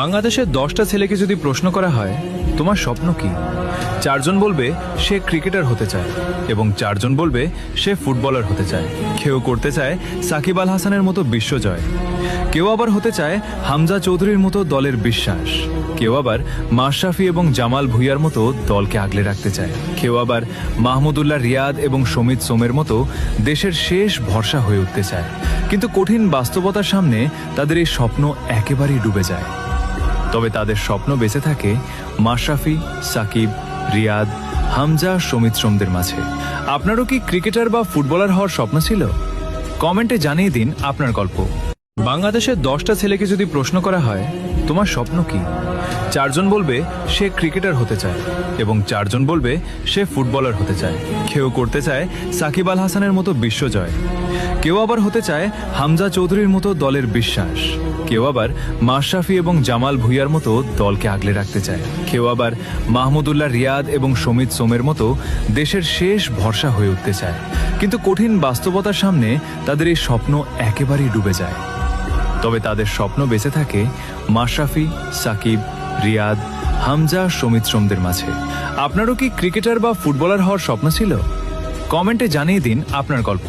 বাংলাদেশের 10টা ছেলেকে যদি প্রশ্ন করা হয় তোমার স্বপ্ন কি, 4জন বলবে সে ক্রিকেটার হতে চায় এবং 4জন বলবে সে ফুটবলার হতে চায়। কেউ করতে চায় সাকিব আল হাসানের মতো বিশ্বজয়, কেউ আবার হতে চায় হামজা চৌধুরীর মতো দলের বিশ্বাস, কেউ আবার মাশরাফি এবং জামাল ভুঁইয়ার মতো দলকে আগলে রাখতে চায়, কেউ আবার মাহমুদুল্লাহ রিয়াদ এবং সমিত সোমের মতো দেশের শেষ ভরসা হয়ে উঠতে চায়। কিন্তু কঠিন বাস্তবতার সামনে তাদের এই স্বপ্ন একেবারেই ডুবে যায়। তবে তাদের স্বপ্ন বেঁচে থাকে মাশরাফি, সাকিব, রিয়াদ, হামজা, সমিত সোমদের মাঝে। আপনারও কি ক্রিকেটার বা ফুটবলার হওয়ার স্বপ্ন ছিল? কমেন্টে জানিয়ে দিন আপনার গল্প। বাংলাদেশের 10টা ছেলেকে যদি প্রশ্ন করা হয় তোমার স্বপ্ন কি, 4জন বলবে সে ক্রিকেটার হতে চায় এবং 4জন বলবে সে ফুটবলার হতে চায়। কেউ করতে চায় সাকিব আল হাসানের মতো বিশ্বজয়, কেউ আবার হতে চায় হামজা চৌধুরীর মতো দলের বিশ্বাস, কেউ আবার মাশরাফি এবং জামাল ভুঁইয়ার মতো দলকে আগলে রাখতে চায়, কেউ আবার মাহমুদুল্লাহ রিয়াদ এবং সমিত সোমের মতো দেশের শেষ ভরসা হয়ে উঠতে চায়। কিন্তু কঠিন বাস্তবতার সামনে তাদের এই স্বপ্ন একেবারেই ডুবে যায়। তবে তাদের স্বপ্ন বেঁচে থাকে মাশরাফি, সাকিব, রিয়াদ, হামজা, সমিত সোমদের মাঝে। আপনারও কি ক্রিকেটার বা ফুটবলার হওয়ার স্বপ্ন ছিল? কমেন্টে জানিয়ে দিন আপনার গল্প।